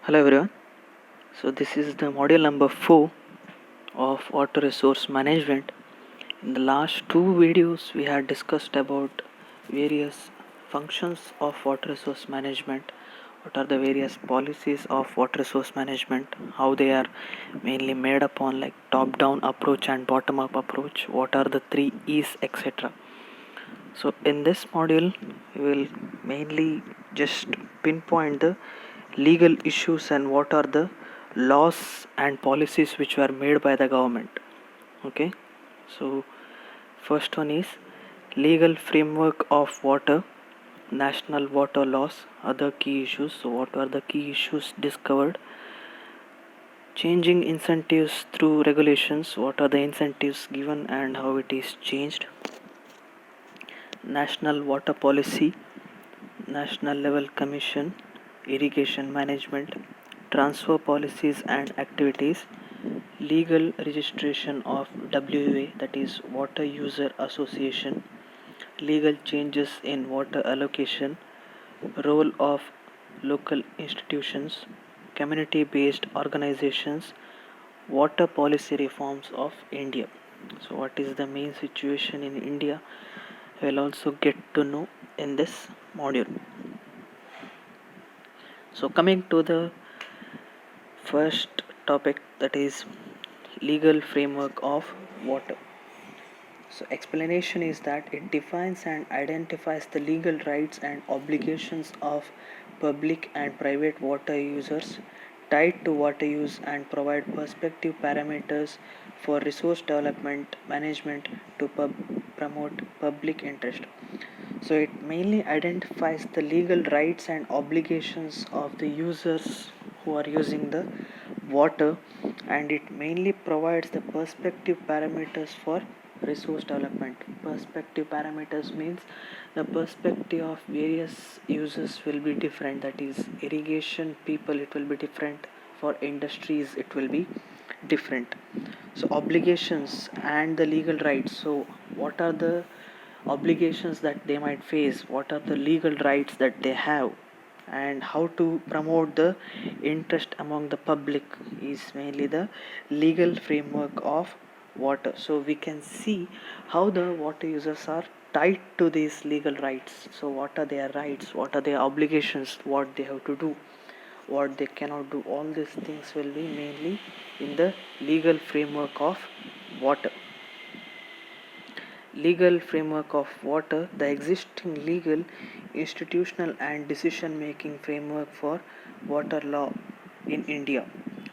Hello everyone. So this is the module number 4 of water resource management. In the last two videos we had discussed about various functions of water resource management, what are the various policies of water resource management, how they are mainly made upon like top down approach and bottom up approach, what are the 3 E's, etc. So in this module we will mainly just pinpoint the legal issues and what are the laws and policies which were made by the government. Okay, so first one is legal framework of water, national water laws, other key issues. So what are the key issues discovered? Changing incentives through regulations, what are the incentives given and how it is changed? National water policy, national level commission, irrigation management, transfer policies and activities, legal registration of WA, that is Water User Association, legal changes in water allocation, role of local institutions, community based organizations, water policy reforms of India. So, what is the main situation in India? I will also get to know in this module. So, coming to the first topic, that is legal framework of water. So explanation is that it defines and identifies the legal rights and obligations of public and private water users tied to water use and provide perspective parameters for resource development management to promote public interest. So it mainly identifies the legal rights and obligations of the users who are using the water, and it mainly provides the perspective parameters for resource development. Perspective parameters means the perspective of various users will be different, that is irrigation people it will be different, for industries it will be different. So obligations and the legal rights, so what are the obligations that they might face, what are the legal rights that they have, and how to promote the interest among the public is mainly the legal framework of water. So we can see how the water users are tied to these legal rights. So what are their rights, what are their obligations, what they have to do, what they cannot do, all these things will be mainly in the legal framework of water. Legal framework of water, the existing legal, institutional and decision making framework for water law in India,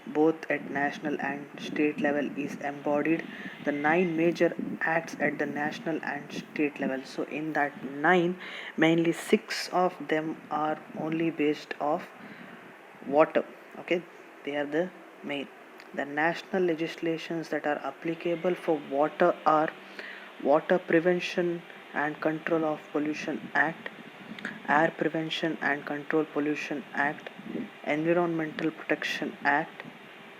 both at national and state level, is embodied the 9 major acts at the national and state level. So in that 9, mainly 6 of them are only based off water. Okay, they are the main. The national legislations that are applicable for water are Water Prevention and Control of Pollution Act, Air Prevention and Control Pollution Act, Environmental Protection Act,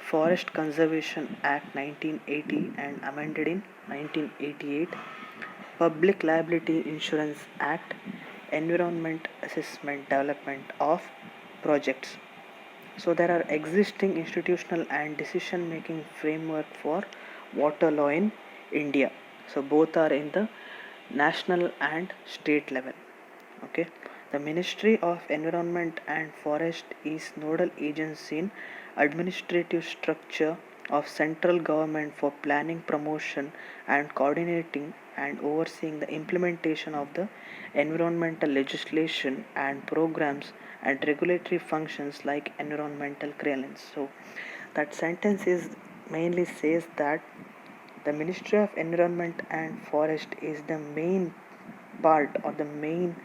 Forest Conservation Act 1980 and amended in 1988, Public Liability Insurance Act, Environment Assessment Development of Projects. So there are existing institutional and decision making framework for water law in India. So both are in the national and state level. Okay, the Ministry of Environment and Forest is nodal agency in administrative structure of central government for planning, promotion and coordinating and overseeing the implementation of the environmental legislation and programs and regulatory functions like environmental clearance. So that sentence is mainly says that the Ministry of Environment and Forest is the main part or the main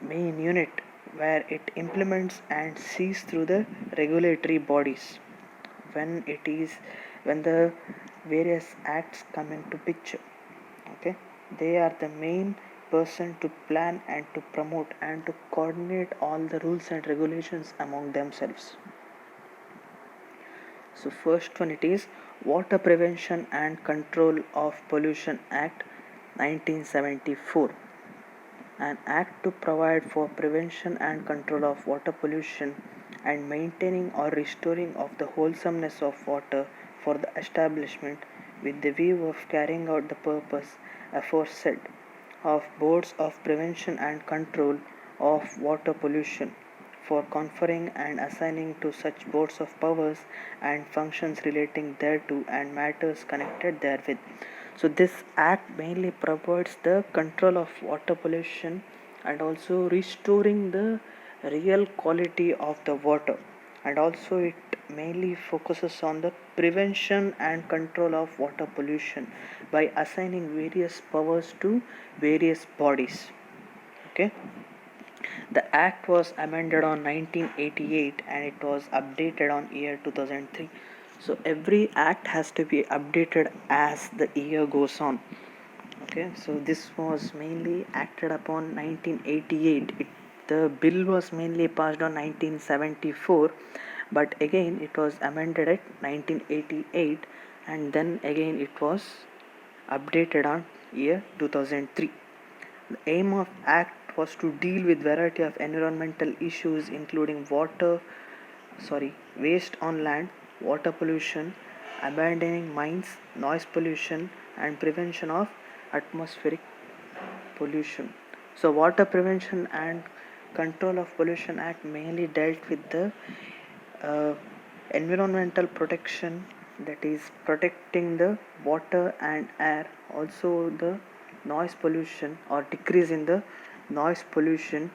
unit where it implements and sees through the regulatory bodies when the various acts come into picture. Okay, they are the main person to plan and to promote and to coordinate all the rules and regulations among themselves. So first one, it is Water Prevention and Control of Pollution Act 1974, an act to provide for prevention and control of water pollution and maintaining or restoring of the wholesomeness of water for the establishment with the view of carrying out the purpose aforesaid of boards of prevention and control of water pollution for conferring and assigning to such boards of powers and functions relating thereto and matters connected therewith. So this act mainly provides the control of water pollution and also restoring the real quality of the water, and also it mainly focuses on the prevention and control of water pollution by assigning various powers to various bodies. Okay, the act was amended on 1988 and it was updated on year 2003. So every act has to be updated as the year goes on. Okay, so this was mainly acted upon 1988. The bill was mainly passed on 1974, but again it was amended at 1988 and then again it was updated on year 2003. The aim of act was to deal with variety of environmental issues including waste on land, water pollution, abandoning mines, noise pollution and prevention of atmospheric pollution. So Water Prevention and Control of Pollution Act mainly dealt with the uh, environmental protection, that is protecting the water and air, also the noise pollution or decrease in the noise pollution,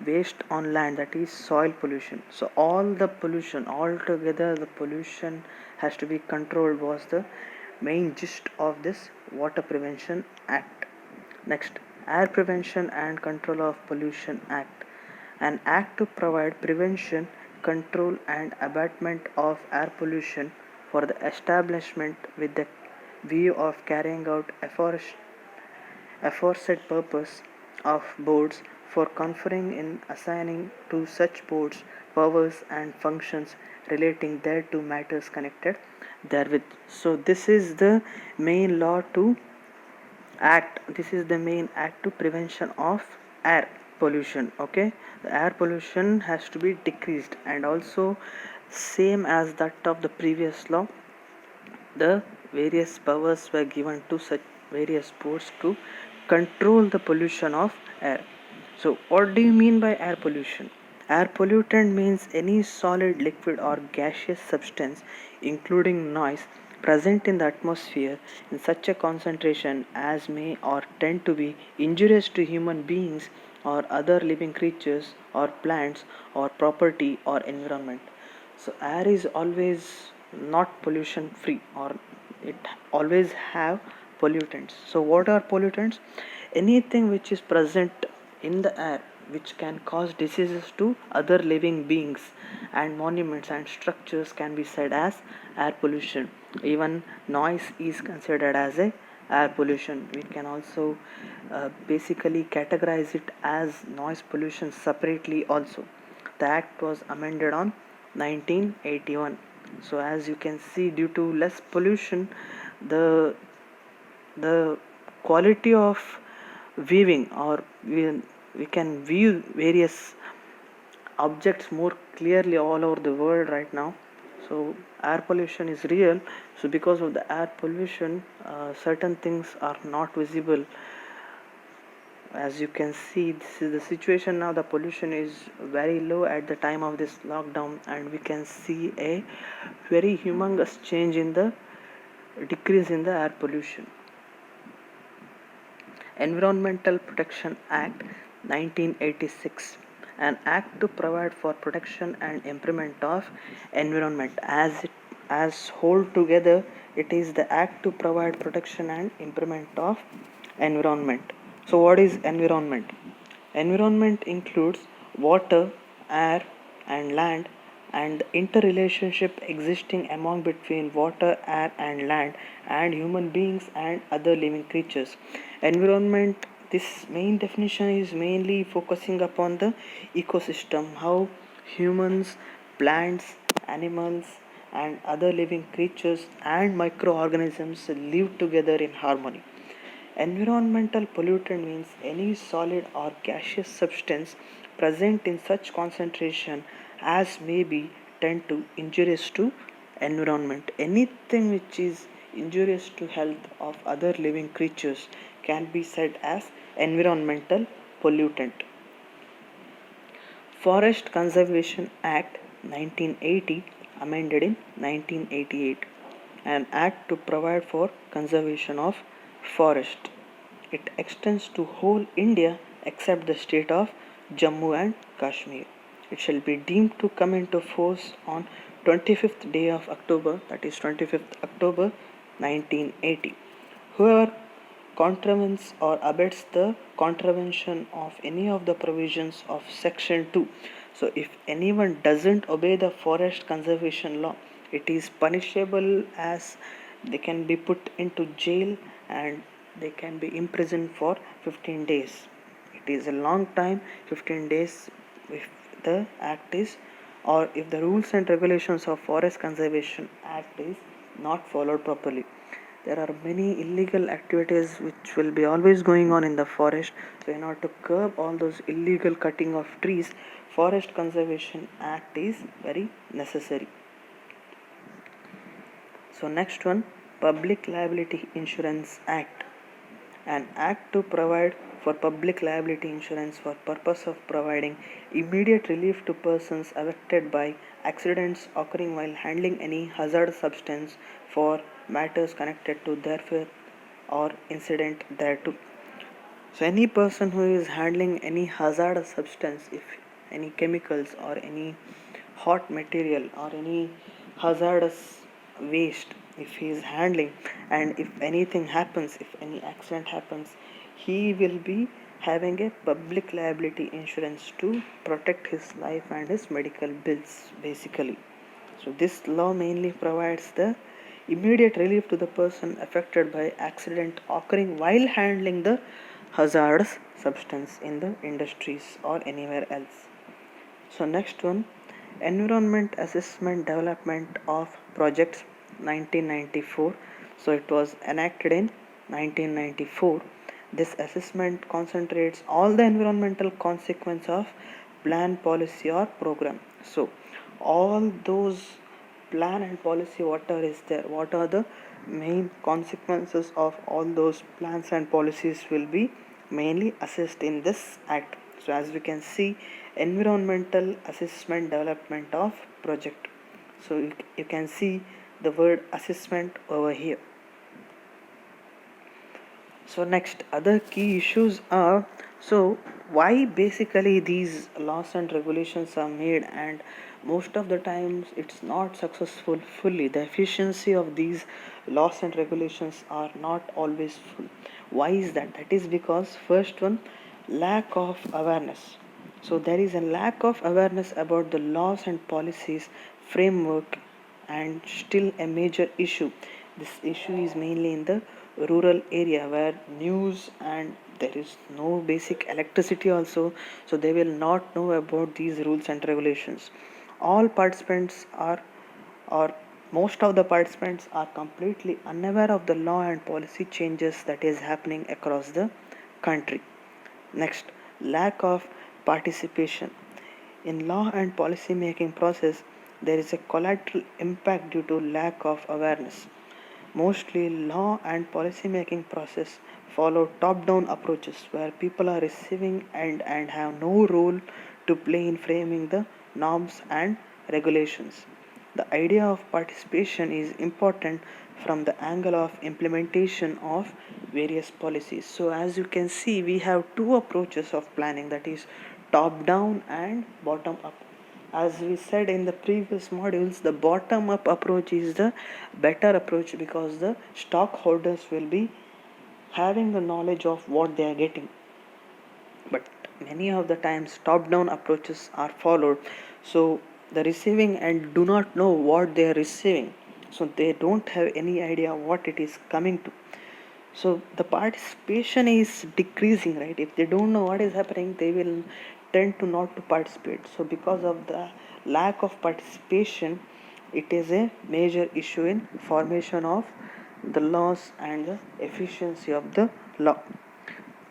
waste on land, that is soil pollution. So all the pollution altogether, the pollution has to be controlled was the main gist of this Water Prevention Act. Next, Air Prevention and Control of Pollution Act, an act to provide prevention, control and abatement of air pollution for the establishment with the view of carrying out aforesaid purpose of boards for conferring in assigning to such boards powers and functions relating thereto matters connected therewith. So this is the main law to this is the main act to prevention of air pollution. Okay, the air pollution has to be decreased, and also same as that of the previous law, the various powers were given to such various boards to control the pollution of air. So what do you mean by air pollution? Air pollutant means any solid, liquid or gaseous substance including noise present in the atmosphere in such a concentration as may or tend to be injurious to human beings or other living creatures or plants or property or environment. So air is always not pollution free, or it always have pollutants. So what are pollutants? Anything which is present in the air which can cause diseases to other living beings and monuments and structures can be said as air pollution. Even noise is considered as a air pollution. We can also basically categorize it as noise pollution separately also. The act was amended on 1981. So as you can see, due to less pollution, the quality of viewing, or we can view various objects more clearly all over the world right now. So air pollution is real. So because of the air pollution, certain things are not visible. As you can see, this is the situation now. The pollution is very low at the time of this lockdown, and we can see a very humongous change in the decrease in the air pollution. Environmental Protection Act 1986, an act to provide for protection and improvement of environment. As whole together, it is the act to provide protection and improvement of environment. So what is environment? Environment includes water, air and land, and the interrelationship existing among between water, air and land and human beings and other living creatures. Environment, this main definition is mainly focusing upon the ecosystem, how humans, plants, animals and other living creatures and microorganisms live together in harmony. Environmental pollutant means any solid or gaseous substance present in such concentration as may be tend to injurious to environment. Anything which is injurious to health of other living creatures can be said as environmental pollutant. Forest Conservation Act 1980, amended in 1988, an act to provide for conservation of forest. It extends to whole India except the state of Jammu and Kashmir. It shall be deemed to come into force on 25th day of October, that is 25th October 1980. Whoever contravenes or abets the contravention of any of the provisions of section 2, so if anyone doesn't obey the forest conservation law, it is punishable as they can be put into jail and they can be imprisoned for 15 days. It is a long time, 15 days, if the act is, or if the rules and regulations of forest conservation act is not followed properly. There are many illegal activities which will be always going on in the forest. So in order to curb all those illegal cutting of trees, Forest Conservation Act is very necessary. So next one, Public Liability Insurance Act. An act to provide for public liability insurance for purpose of providing immediate relief to persons affected by accidents occurring while handling any hazardous substance for matters connected to thereof or incident thereto. So any person who is handling any hazardous substance, if any chemicals or any hot material or any hazardous waste, if he is handling, and if anything happens, if any accident happens, he will be having a public liability insurance to protect his life and his medical bills basically. So this law mainly provides the immediate relief to the person affected by accident occurring while handling the hazardous substance in the industries or anywhere else. So next one, Environment Assessment Development of Projects 1994. So it was enacted in 1994. This assessment concentrates all the environmental consequence of plan, policy or program. So all those plan and policy, whatever is there, what are the main consequences of all those plans and policies will be mainly assessed in this act. So as we can see, environmental assessment development of project. So you can see the word assessment over here. So next, other key issues are, so why basically these laws and regulations are made, and most of the times it's not successful fully. The efficiency of these laws and regulations are not always full. Why is that? That is because first one, lack of awareness. So there is a lack of awareness about the laws and policies framework, and still a major issue. This issue is mainly in the rural area where news and there is no basic electricity also, so they will not know about these rules and regulations. All participants are, or most of the participants are completely unaware of the law and policy changes that is happening across the country. Next, lack of participation. In law and policy making process, there is a collateral impact due to lack of awareness. Mostly law and policy making process follow top-down approaches where people are receiving and have no role to play in framing the norms and regulations. The idea of participation is important from the angle of implementation of various policies. So as you can see, we have two approaches of planning, that is top down and bottom up. As we said in the previous modules, the bottom up approach is the better approach because the stockholders will be having the knowledge of what they are getting. But many of the times top down approaches are followed, so the receiving and do not know what they are receiving, so they don't have any idea what it is coming to. So the participation is decreasing, right? If they don't know what is happening, they will tend to not to participate. So because of the lack of participation, it is a major issue in formation of the laws and the efficiency of the law.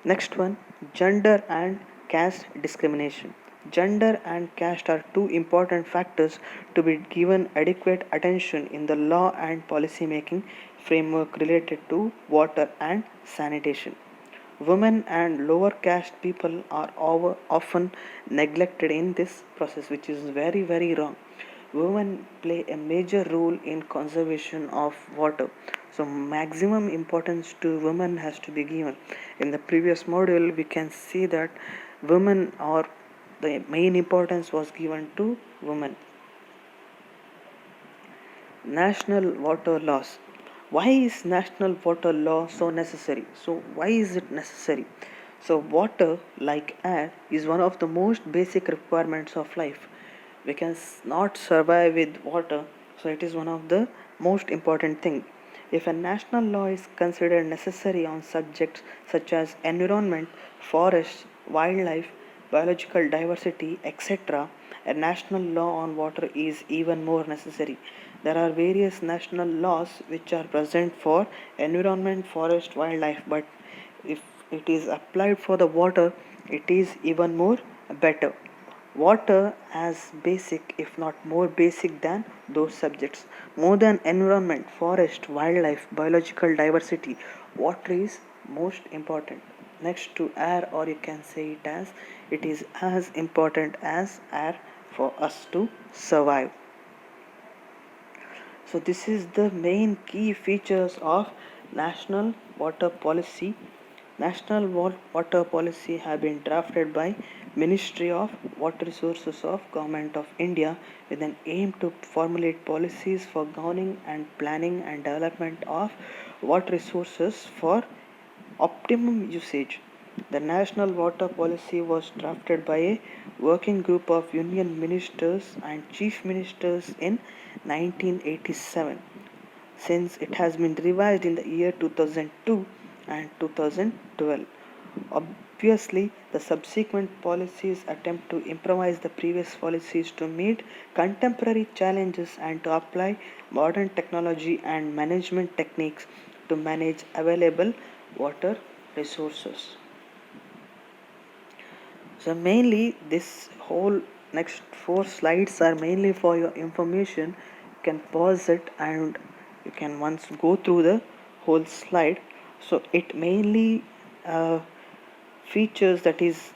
Next one, gender and caste discrimination. Gender and caste are two important factors to be given adequate attention in the law and policy making framework related to water and sanitation. Women and lower caste people are often neglected in this process, which is very, very wrong. Women play a major role in conservation of water, so maximum importance to women has to be given. In the previous module, we can see that women or the main importance was given to women. National water laws. Why is national water law so necessary? So why is it necessary? So water, like air, is one of the most basic requirements of life. We can not survive with water, so it is one of the most important thing. If a national law is considered necessary on subjects such as environment, forests, wildlife, biological diversity, etc., a national law on water is even more necessary. There are various national laws which are present for environment, forest, wildlife, but if it is applied for the water, it is even more better. Water as basic, if not more basic than those subjects. More than environment, forest, wildlife, biological diversity, water is most important. Next to air, or you can say it is as important as air for us to survive. So this is the main key features of national water policy. National water policy have been drafted by Ministry of Water Resources of Government of India with an aim to formulate policies for governing and planning and development of water resources for optimum usage. The National Water Policy was drafted by a working group of union ministers and chief ministers in 1987. Since it has been revised in the year 2002 and 2012. Obviously, the subsequent policies attempt to improvise the previous policies to meet contemporary challenges and to apply modern technology and management techniques to manage available water resources. So mainly this whole next four slides are mainly for your information. You can pause it and you can once go through the whole slide. So it mainly features, that is,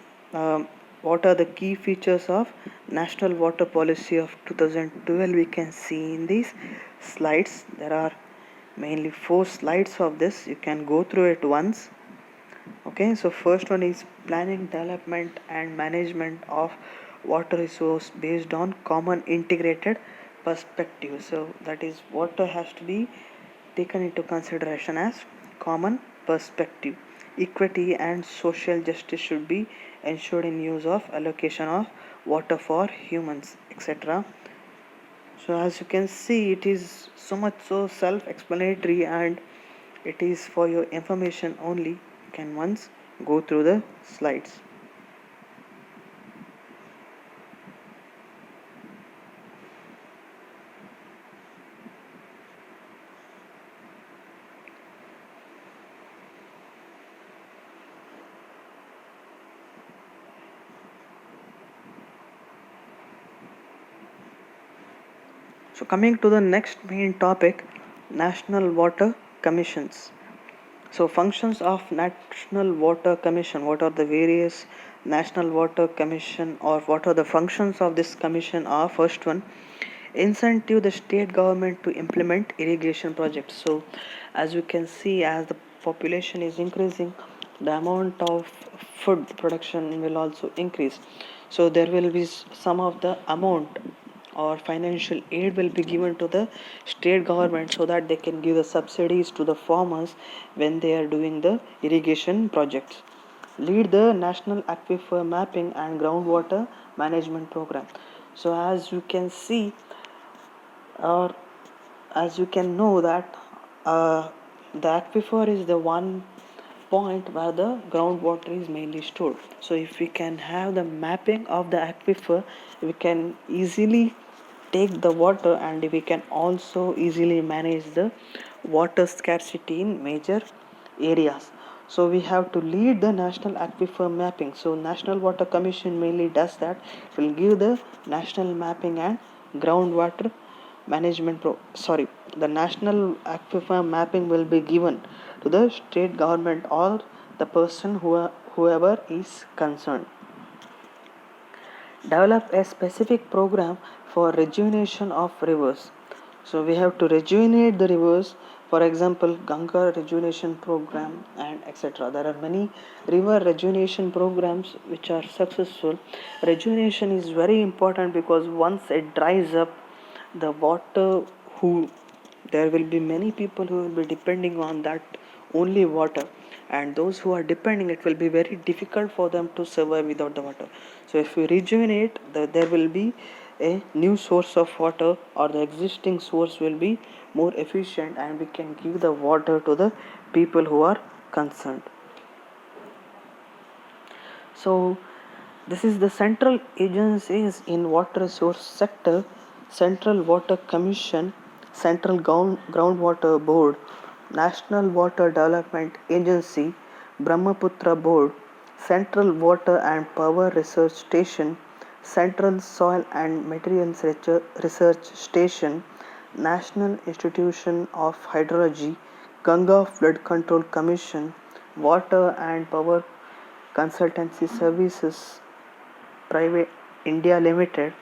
what are the key features of National Water Policy of 2012 we can see in these slides. There are mainly four slides of this. You can go through it once. Okay, so first one is planning, development and management of water resource based on common integrated perspective. So that is, water has to be taken into consideration as common perspective. Equity and social justice should be ensured in use of allocation of water for humans, etc. So as you can see, it is so much so self-explanatory and it is for your information only. You can once go through the slides. So coming to the next main topic, National Water Commissions. So functions of National Water Commission. What are the various National Water Commission, or what are the functions of this commission? Are first one, incentive the state government to implement irrigation projects. So as you can see, as the population is increasing, the amount of food production will also increase. So there will be some of the amount or financial aid will be given to the state government so that they can give the subsidies to the farmers when they are doing the irrigation projects. Lead the national aquifer mapping and groundwater management program. So as you can see, or as you can know, that the aquifer is the one point where the groundwater is mainly stored. So if we can have the mapping of the aquifer, we can easily take the water and we can also easily manage the water scarcity in major areas. So we have to lead the national aquifer mapping. So National Water Commission mainly does that. It will give the national mapping and groundwater management the national aquifer mapping will be given to the state government or the person whoever is concerned. Develop a specific program for rejuvenation of rivers. So we have to rejuvenate the rivers, for example Ganga rejuvenation program and etc. There are many river rejuvenation programs which are successful. Rejuvenation is very important because once it dries up, the water who there will be many people who will be depending on that only water, and those who are depending, it will be very difficult for them to survive without the water. So if we rejuvenate, there will be a new source of water, or the existing source will be more efficient, and we can give the water to the people who are concerned. So this is the central agencies in water resource sector: Central Water Commission, Central Groundwater Board, National Water Development Agency, Brahmaputra Board, Central Water and Power Research Station, Central Soil and Materials Research Station, National Institution of Hydrology, Ganga Flood Control Commission, Water and Power Consultancy Services Private India Limited,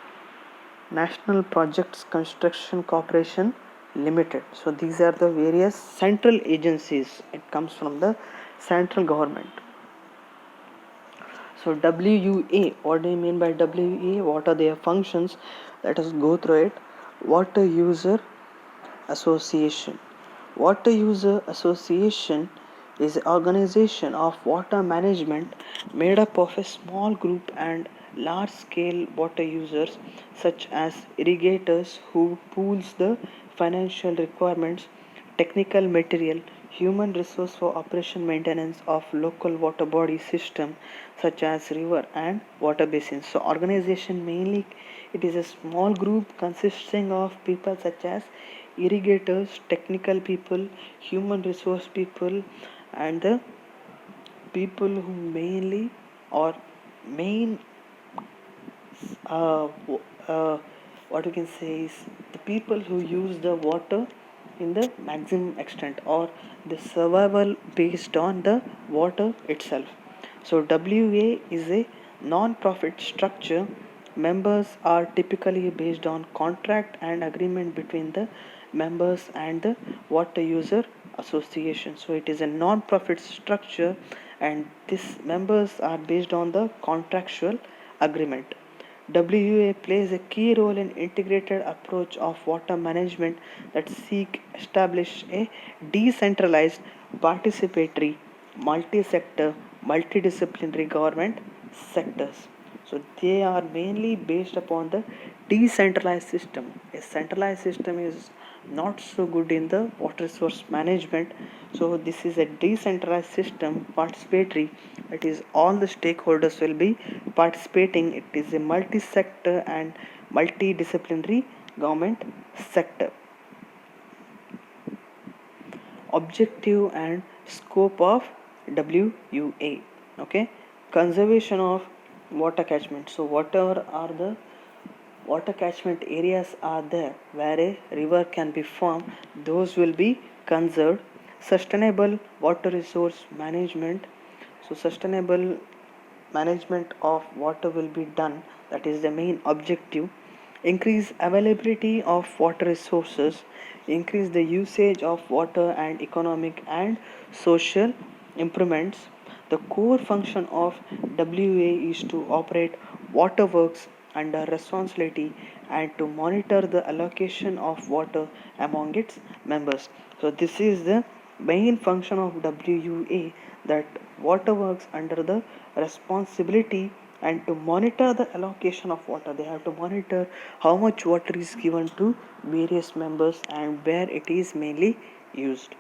National Projects Construction Corporation Limited. So these are the various central agencies. It comes from the central government. So WUA, what do you mean by WUA? What are their functions? Let us go through it. Water User Association. Water User Association is an organization of water management made up of a small group and large scale water users such as irrigators who pools the financial requirements, technical material, human resource for operation maintenance of local water body system such as river and water basins. So organization mainly it is a small group consisting of people such as irrigators, technical people, human resource people, and the people who mainly or main uh, what you can say is the people who use the water in the maximum extent, or the survival based on the water itself. So WA is a non-profit structure. Members are typically based on contract and agreement between the members and the water user association. So it is a non-profit structure, and these members are based on the contractual agreement. WA plays a key role in integrated approach of water management that seek establish a decentralized, participatory, multi-sector, multidisciplinary government sectors. So they are mainly based upon the decentralized system. A centralized system is not so good in the water resource management. So this is a decentralized system, participatory. It is all the stakeholders will be participating. It is a multi-sector and multidisciplinary government sector. Objective and scope of WUA. Okay, conservation of water catchment. So whatever are the water catchment areas are there where a river can be formed, those will be conserved. Sustainable water resource management. So sustainable management of water will be done, that is the main objective. Increase availability of water resources, increase the usage of water and economic and social improvements. The core function of WA is to operate waterworks under responsibility and to monitor the allocation of water among its members. So this is the main function of WUA, that water works under the responsibility and to monitor the allocation of water. They have to monitor how much water is given to various members and where it is mainly used.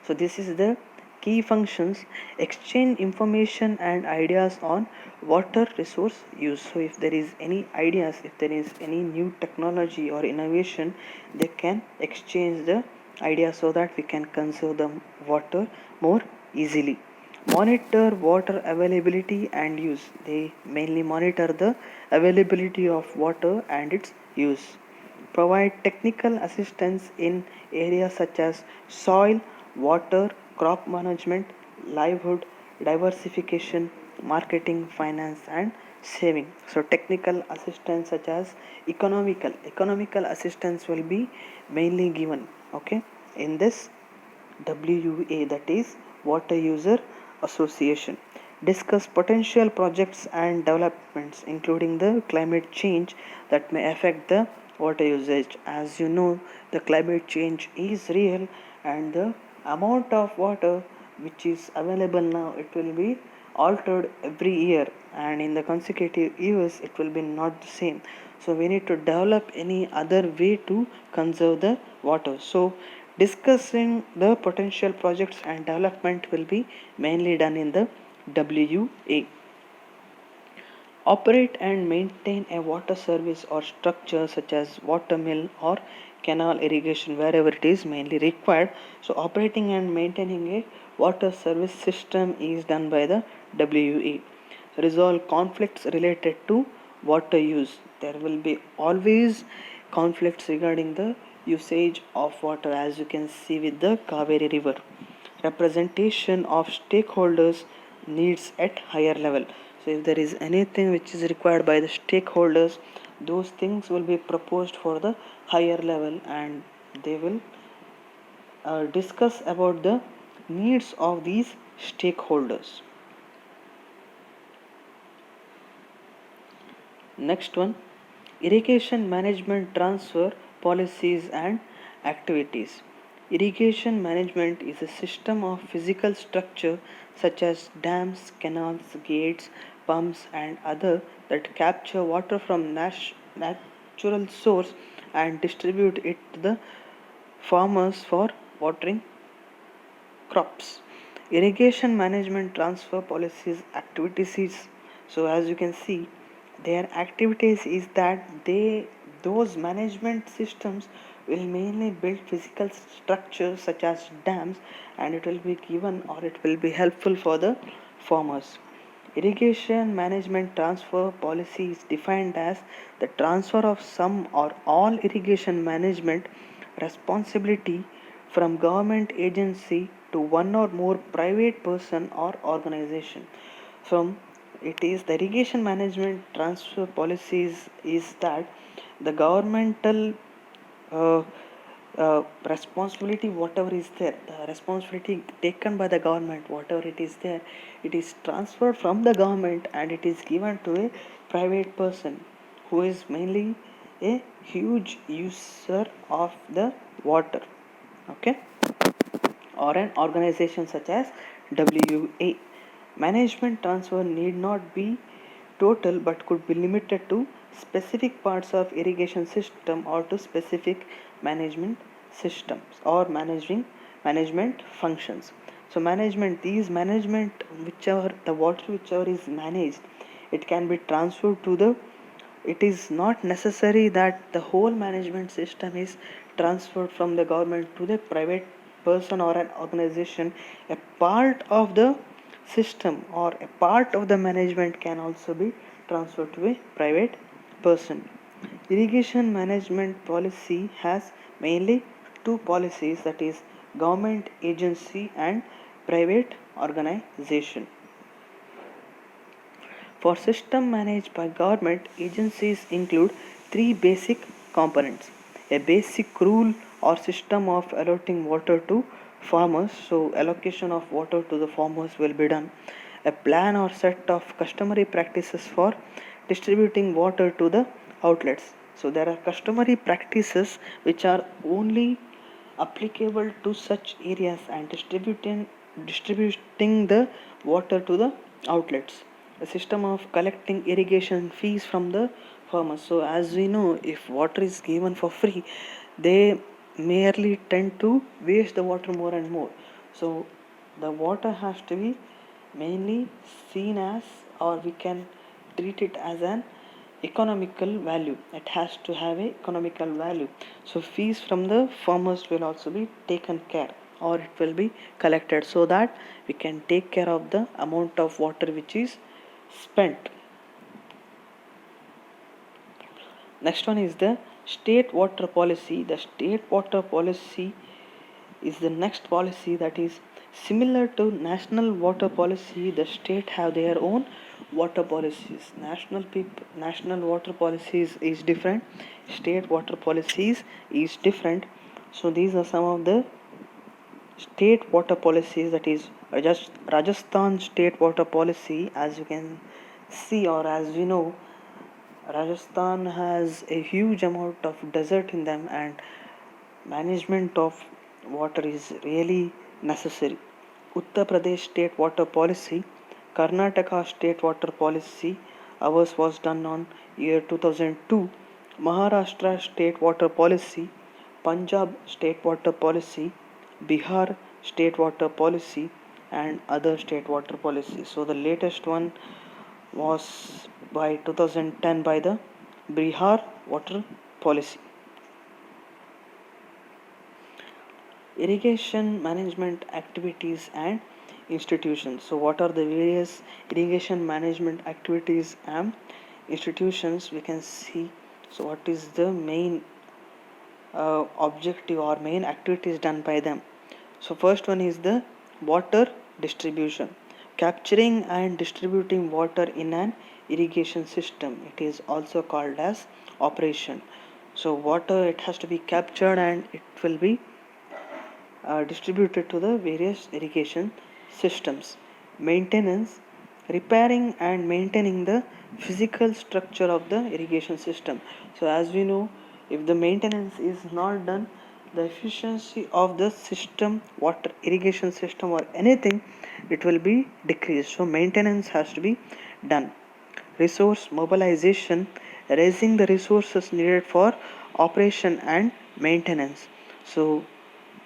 So this is the key functions: exchange information and ideas on water resource use. So if there is any ideas, if there is any new technology or innovation, they can exchange the idea so that we can conserve the water more easily. Monitor water availability and use. They mainly monitor the availability of water and its use. Provide technical assistance in areas such as soil, water, crop management, livelihood, diversification, marketing, finance, and saving. So, technical assistance such as economical assistance will be mainly given. Okay, in this WUA, that is Water User Association. Discuss potential projects and developments, including the climate change that may affect the water usage. As you know, the climate change is real, and the amount of water which is available now, it will be altered every year, and in the consecutive years it will be not the same. So we need to develop any other way to conserve the water. So discussing the potential projects and development will be mainly done in the WA. Operate and maintain a water service or structure such as water mill or canal irrigation wherever it is mainly required. So operating and maintaining a water service system is done by the WA. Resolve conflicts related to water use. There will be always conflicts regarding the usage of water, as you can see with the Kaveri River. Representation of stakeholders needs at higher level. So if there is anything which is required by the stakeholders, those things will be proposed for the higher level, and they will discuss about the needs of these stakeholders. Next one, irrigation management transfer policies and activities. Irrigation management is a system of physical structure such as dams, canals, gates, pumps, and other that capture water from natural source and distribute it to the farmers for watering crops. Irrigation management transfer policies activities is, so as you can see, their activities is that those management systems will mainly build physical structures such as dams, and it will be given or it will be helpful for the farmers. Irrigation management transfer policy is defined as the transfer of some or all irrigation management responsibility from government agency to one or more private person or organization. From it is the irrigation management transfer policies is that the governmental uh, responsibility, whatever is there, the responsibility taken by the government, whatever it is there, it is transferred from the government and it is given to a private person who is mainly a huge user of the water. Okay, or an organization such as WA. Management transfer need not be total but could be limited to specific parts of irrigation system or to specific management systems or managing management functions. So management, these management, whichever the water whichever is managed, it can be transferred to the, it is not necessary that the whole management system is transferred from the government to the private person or an organization. A part of the system or a part of the management can also be transferred to a private person. Irrigation management policy has mainly two policies, that is government agency and private organization. For system managed by government agencies include three basic components. A basic rule or system of allotting water to farmers, so allocation of water to the farmers will be done. A plan or set of customary practices for distributing water to the outlets. So there are customary practices which are only applicable to such areas and distributing the water to the outlets. A system of collecting irrigation fees from the farmers. So as we know, if water is given for free, they merely tend to waste the water more and more. So the water has to be mainly seen as, or we can treat it as an economical value. It has to have a economical value. So fees from the farmers will also be taken care, or it will be collected, so that we can take care of the amount of water which is spent. Next one is the state water policy. The state water policy is the next policy that is similar to national water policy. The state have their own water policies. National water policies is different, state water policies is different. So these are some of the state water policies. That is Rajasthan state water policy. As you can see, or as we know, Rajasthan has a huge amount of desert in them, and management of water is really necessary. Uttar Pradesh state water policy, Karnataka state water policy, ours was done on year 2002. Maharashtra state water policy, Punjab state water policy, Bihar state water policy, and other state water policies. So the latest one was by 2010 by the Bihar water policy. Irrigation management activities and institutions. So what are the various irrigation management activities and institutions we can see? So what is the main objective or main activities done by them? So first one is the water distribution, capturing and distributing water in an irrigation system. It is also called as operation. So water, it has to be captured and it will be distributed to the various irrigation systems. Maintenance, repairing and maintaining the physical structure of the irrigation system. So as we know, if the maintenance is not done, the efficiency of the system, water irrigation system or anything, it will be decreased. So maintenance has to be done. Resource mobilization, raising the resources needed for operation and maintenance. So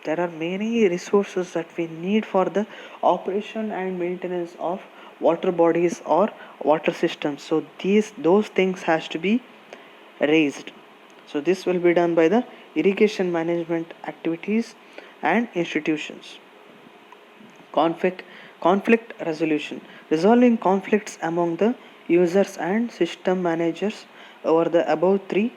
there are many resources that we need for the operation and maintenance of water bodies or water systems. So those things has to be raised. So this will be done by the irrigation management activities and institutions. Conflict resolution, resolving conflicts among the users and system managers over the above three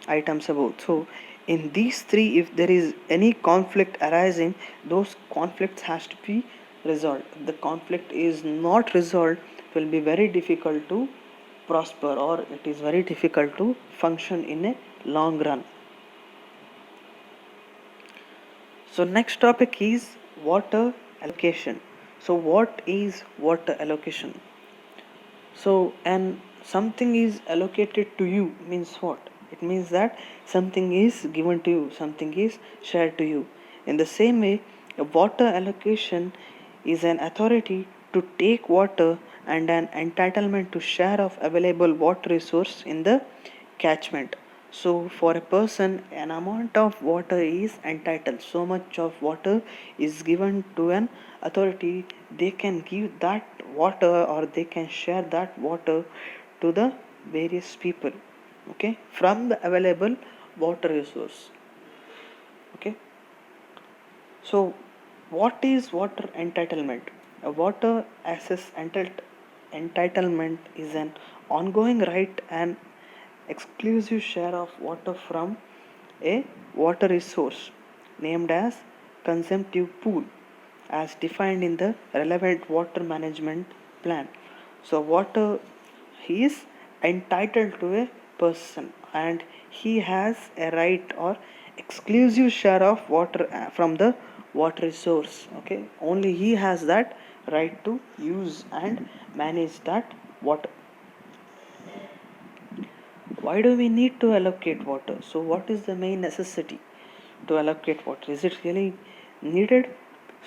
items above. So in these three, if there is any conflict arising, those conflicts has to be resolved. If the conflict is not resolved, it will be very difficult to prosper, or it is very difficult to function in a long run. So next topic is water allocation. So what is water allocation? So and something is allocated to you means what? It means that something is given to you, something is shared to you. In the same way, a water allocation is an authority to take water and an entitlement to share of available water resource in the catchment. So for a person, an amount of water is entitled. So much of water is given to an authority. They can give that water, or they can share that water to the various people, okay, from the available water resource. Okay. So what is water entitlement? A water access entitlement is an ongoing right and exclusive share of water from a water resource named as consumptive pool, as defined in the relevant water management plan. So water, he is entitled to a person, and he has a right or exclusive share of water from the water resource. Okay, only he has that right to use and manage that water. Why do we need to allocate water? So what is the main necessity to allocate water? Is it really needed?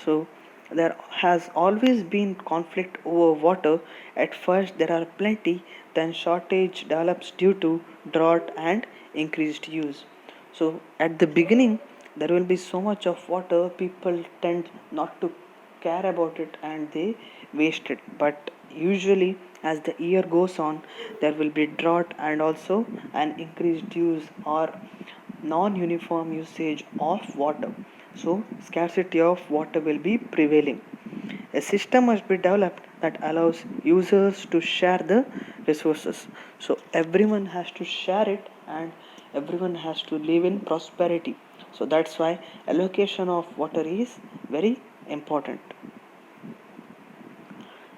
So there has always been conflict over water. At first there are plenty, then shortage develops due to drought and increased use. So at the beginning there will be so much of water, people tend not to care about it and they waste it. But Usually, as the year goes on, there will be drought and also an increased use or non-uniform usage of water. So, scarcity of water will be prevailing. A system must be developed that allows users to share the resources. So, everyone has to share it and everyone has to live in prosperity. So, that's why allocation of water is very important.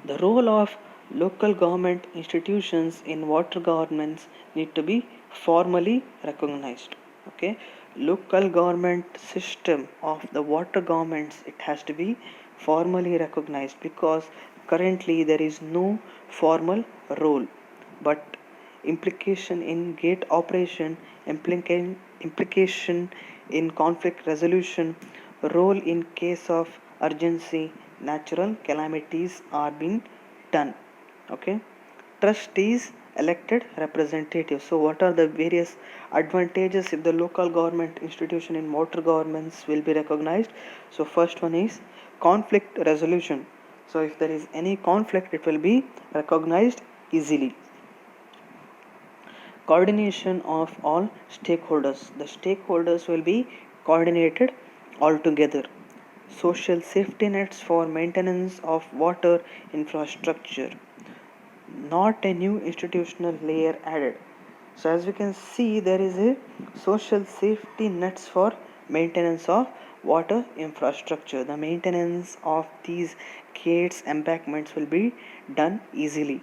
The role of local government institutions in water governments need to be formally recognized. Okay, local government system of the water governments, it has to be formally recognized because currently there is no formal role, but implication in gate operation, implication in conflict resolution, role in case of urgency, natural calamities are being done. Okay, trustees elected representatives. So what are the various advantages if the local government institution in water governments will be recognized? So first one is conflict resolution. So if there is any conflict, it will be recognized easily. Coordination of all stakeholders. The stakeholders will be coordinated all together. Social safety nets for maintenance of water infrastructure. Not a new institutional layer added. So as we can see, there is a social safety nets for maintenance of water infrastructure. The maintenance of these gates, embankments will be done easily.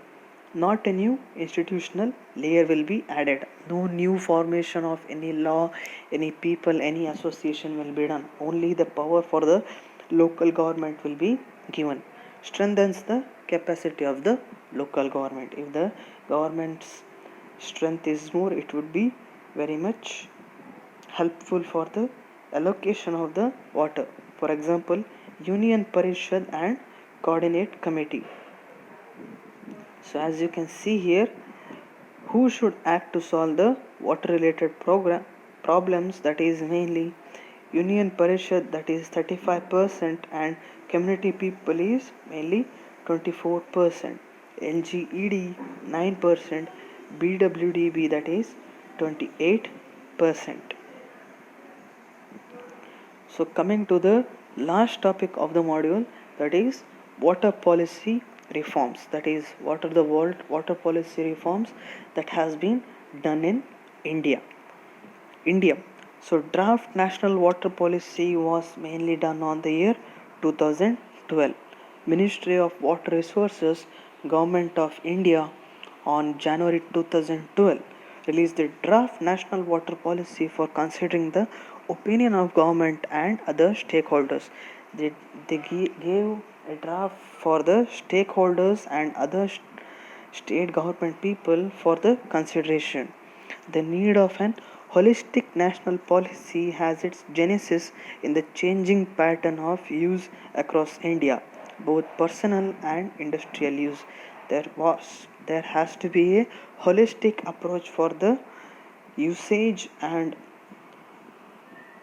Not a new institutional layer will be added. No new formation of any law, any people, any association will be done. Only the power for the local government will be given. Strengthens the capacity of the local government. If the government's strength is more, it would be very much helpful for the allocation of the water. For example, Union Parishad and Coordinate Committee. So as you can see here, who should act to solve the water related problems, that is mainly Union Parishad, that is 35%, and community people is mainly 24%, LGED 9%, BWDB, that is 28%. So coming to the last topic of the module, that is water policy reforms. That is, what are the world water policy reforms that has been done in India. So draft national water policy was mainly done on the year 2012. Ministry of Water Resources, Government of India, on January 2012 released the draft national water policy for considering the opinion of government and other stakeholders. They gave a draft for the stakeholders and other state government people for the consideration. The need of an holistic national policy has its genesis in the changing pattern of use across India, both personal and industrial use. There has to be a holistic approach for the usage and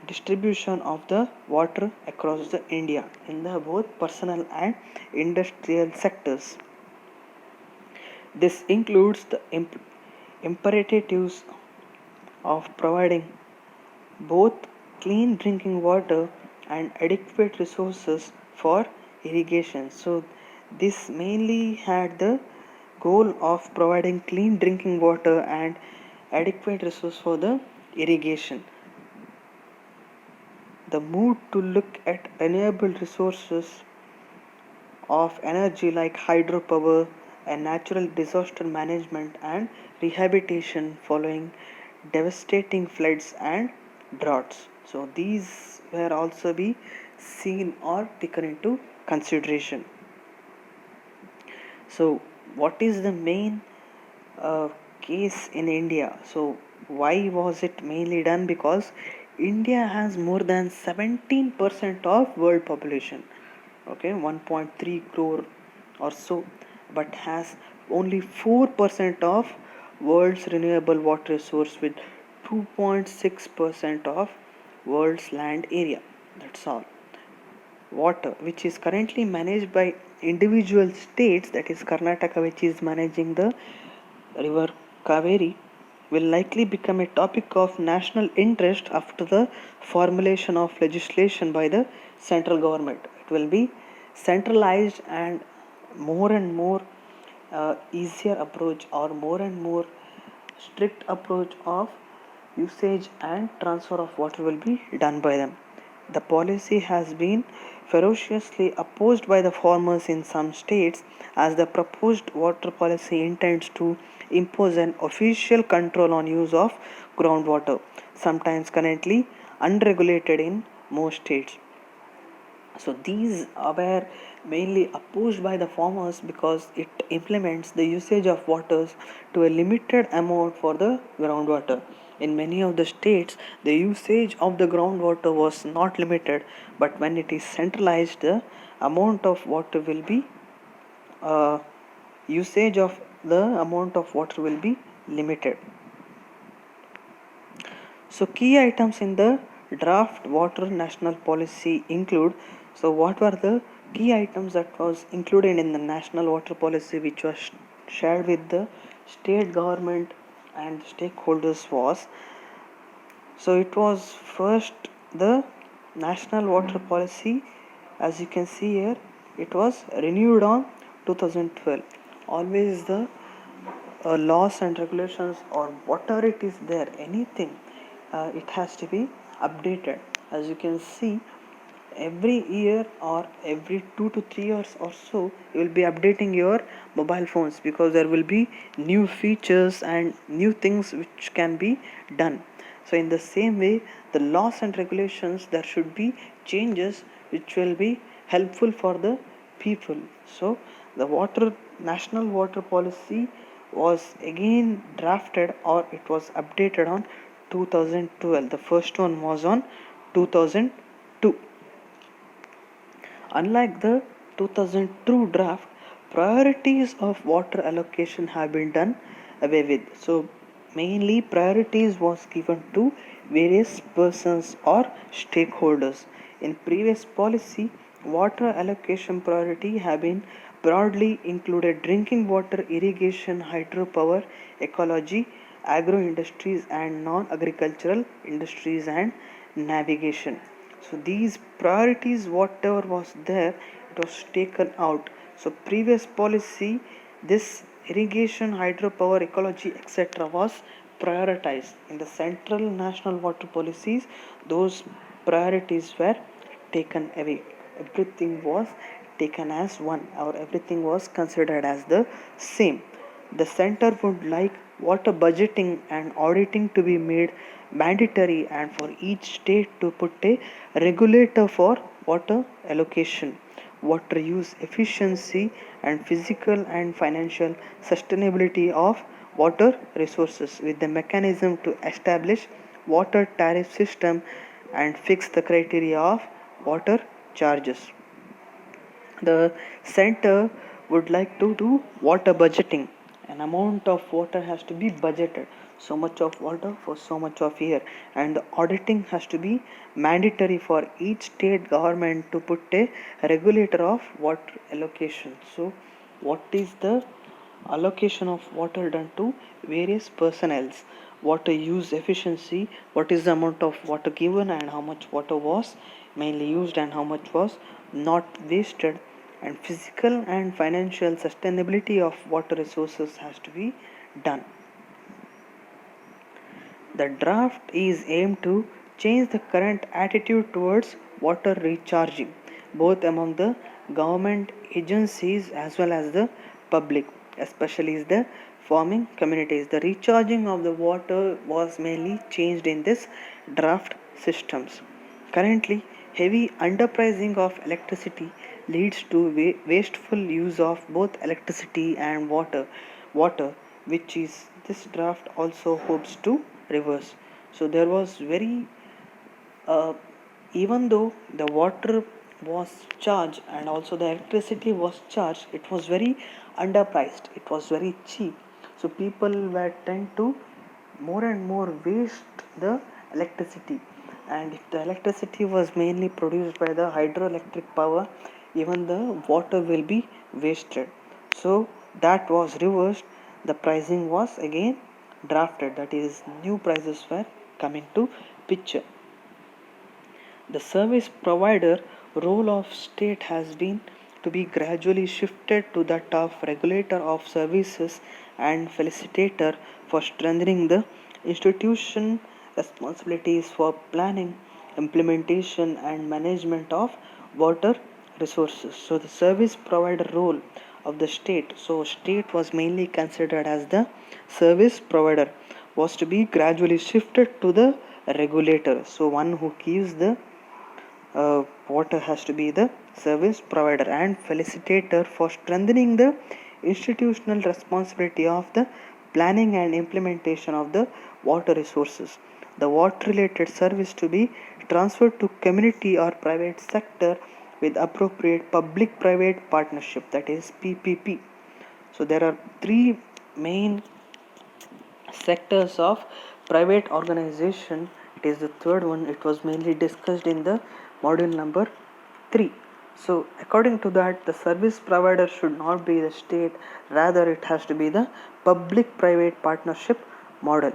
distribution of the water across the India in the both personal and industrial sectors. This includes the imperatives of providing both clean drinking water and adequate resources for irrigation. So, this mainly had the goal of providing clean drinking water and adequate resource for the irrigation. The move to look at renewable resources of energy like hydropower and natural disaster management and rehabilitation following devastating floods and droughts. So these were also be seen or taken into consideration. So what is the main case in India? So why was it mainly done? Because India has more than 17% of world population, okay, 1.3 crore or so, but has only 4% of world's renewable water resource with 2.6% of world's land area. That's all. water, which is currently managed by individual states, that is Karnataka, which is managing the river Kaveri, will likely become a topic of national interest after the formulation of legislation by the central government. It will be centralized, and more easier approach or more and more strict approach of usage and transfer of water will be done by them. The policy has been ferociously opposed by the farmers in some states, as the proposed water policy intends to impose an official control on use of groundwater, sometimes currently unregulated in most states. So these were mainly opposed by the farmers because it implements the usage of waters to a limited amount for the groundwater. In many of the states, the usage of the groundwater was not limited, but when it is centralized, the amount of water will be uh, usage of the amount of water will be limited. So key items in the draft water national policy include, so what were the key items that was included in the national water policy which was shared with the state government and stakeholders was, so it was first the national water policy, as you can see here, it was renewed on 2012. Always the laws and regulations or whatever it is there, anything, it has to be updated. As you can see, every year or every 2 to 3 years or so, you will be updating your mobile phones because there will be new features and new things which can be done. So in the same way, the laws and regulations, there should be changes which will be helpful for the people. So the water national water policy was again drafted, or it was updated on 2012. The first one was on 2002. Unlike the 2002 draft, priorities of water allocation have been done away with. So mainly priorities was given to various persons or stakeholders. In previous policy, water allocation priority have been broadly included drinking water, irrigation, hydropower, ecology, agro industries and non-agricultural industries and navigation. So these priorities, whatever was there, it was taken out. So previous policy, this irrigation, hydropower, ecology, etc. was prioritized. In the central national water policies, those priorities were taken away. Everything was taken as one, or everything was considered as the same. The center would like water budgeting and auditing to be made mandatory, and for each state to put a regulator for water allocation, water use efficiency, and physical and financial sustainability of water resources, with the mechanism to establish water tariff system and fix the criteria of water charges. The center would like to do water budgeting. An amount of water has to be budgeted, so much of water for so much of year, and the auditing has to be mandatory for each state government to put a regulator of water allocation. So what is the allocation of water done to various personnels, water use efficiency, what is the amount of water given and how much water was mainly used and how much was not wasted, and physical and financial sustainability of water resources has to be done. The draft is aimed to change the current attitude towards water recharging, both among the government agencies as well as the public, especially the farming communities. The recharging of the water was mainly changed in this draft systems. Currently, heavy underpricing of electricity leads to wasteful use of both electricity and water, which is this draft also hopes to reverse. So there was very uh, even though the water was charged and also the electricity was charged, it was very underpriced, it was very cheap. So people were tend to more and more waste the electricity. and if the electricity was mainly produced by the hydroelectric power, even the water will be wasted. So that was reversed. The pricing was again drafted, that is, new prices were coming to picture. The service provider role of state has been to be gradually shifted to that of regulator of services and facilitator for strengthening the institution responsibilities for planning, implementation and management of water resources. So the service provider role of the state, so state was mainly considered as the service provider, was to be gradually shifted to the regulator. So one who gives the water has to be the service provider and facilitator for strengthening the institutional responsibility of the planning and implementation of the water resources. The water related service to be transferred to community or private sector with appropriate public private partnership, that is PPP. So there are three main sectors of private organization. It is the third one. It was mainly discussed in the module number 3. So according to that, the service provider should not be the state, rather it has to be the public private partnership model.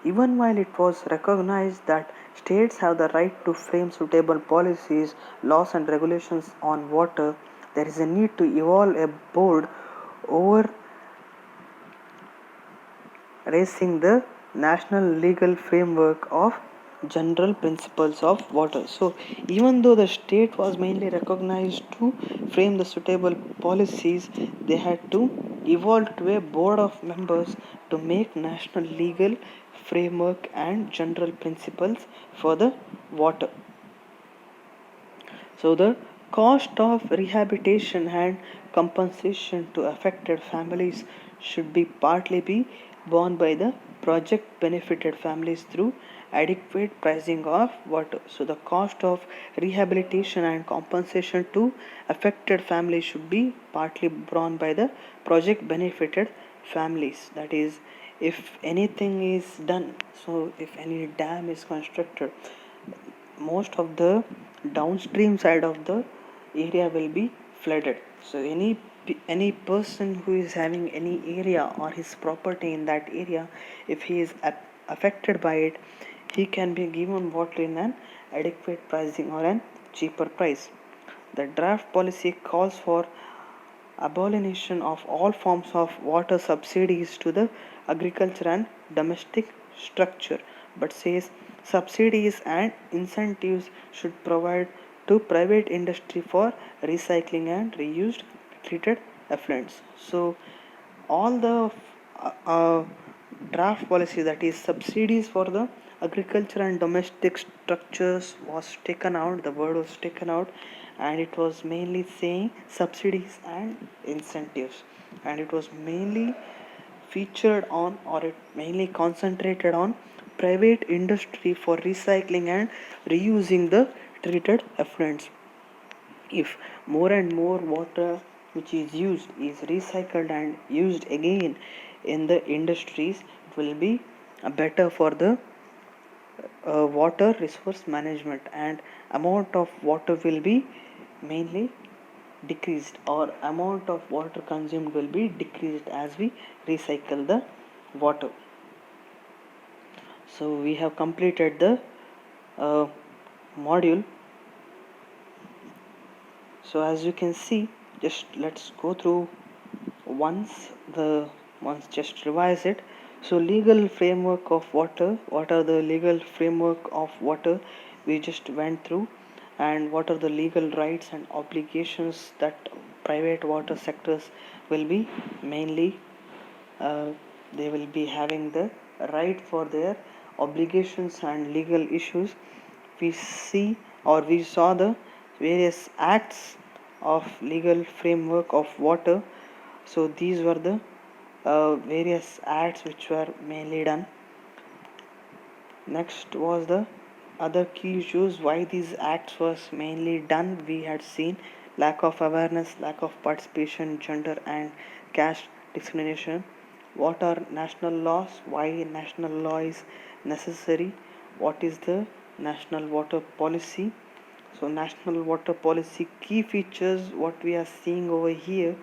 Even while it was recognized that states have the right to frame suitable policies, laws and regulations on water, there is a need to evolve a board over raising the national legal framework of general principles of water. So even though the state was mainly recognized to frame the suitable policies, they had to evolve to a board of members to make national legal framework and general principles for the water. So the cost of rehabilitation and compensation to affected families should be partly be borne by the project benefited families through adequate pricing of water. So the cost of rehabilitation and compensation to affected families should be partly borne by the project benefited families. That is, if anything is done, so if any dam is constructed, most of the downstream side of the area will be flooded. So any person who is having any area or his property in that area, if he is affected by it, he can be given water in an adequate pricing or an cheaper price. The draft policy calls for abolition of all forms of water subsidies to the agriculture and domestic structure, but says subsidies and incentives should provide to private industry for recycling and reused treated effluents. So all the draft policy, that is subsidies for the agriculture and domestic structures, was taken out. The word was taken out, and it was mainly saying subsidies and incentives, and it was mainly featured on, or it mainly concentrated on, private industry for recycling and reusing the treated effluents. If more and more water which is used is recycled and used again in the industries, it will be better for the water resource management, and amount of water will be mainly decreased, or amount of water consumed will be decreased as we recycle the water. So we have completed the uh, module. So as you can see, just let's go through once just revise it. So legal framework of water, what are the legal framework of water, we just went through, and what are the legal rights and obligations that private water sectors will be mainly uh, they will be having the right for their obligations and legal issues. We see, or we saw the various acts of legal framework of water. So these were the various acts which were mainly done. Next was the other key issues why these acts was mainly done. We had seen lack of awareness, lack of participation, gender and caste discrimination. What are national laws? Why national law is necessary? What is the national water policy. So national water policy key features what we are seeing over here,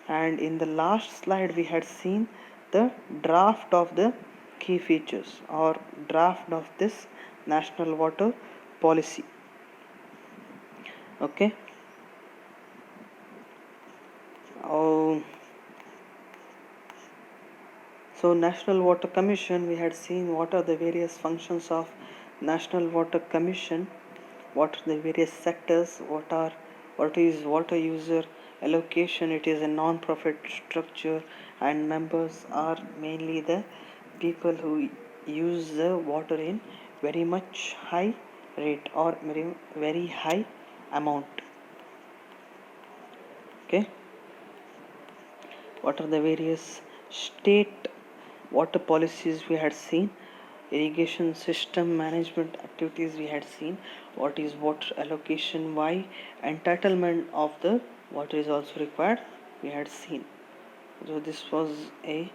and in the last slide we had seen the draft of the key features or draft of this national water policy. Okay. Oh, so National Water Commission, we had seen what are the various functions of National Water Commission, what are the various sectors, what is water user allocation. It is a non-profit structure and members are mainly the people who use the water in very much high rate or very high amount. Okay. What are the various state water policies we had seen? Irrigation system management activities we had seen. What is water allocation? Why entitlement of the water is also required? We had seen. So this was a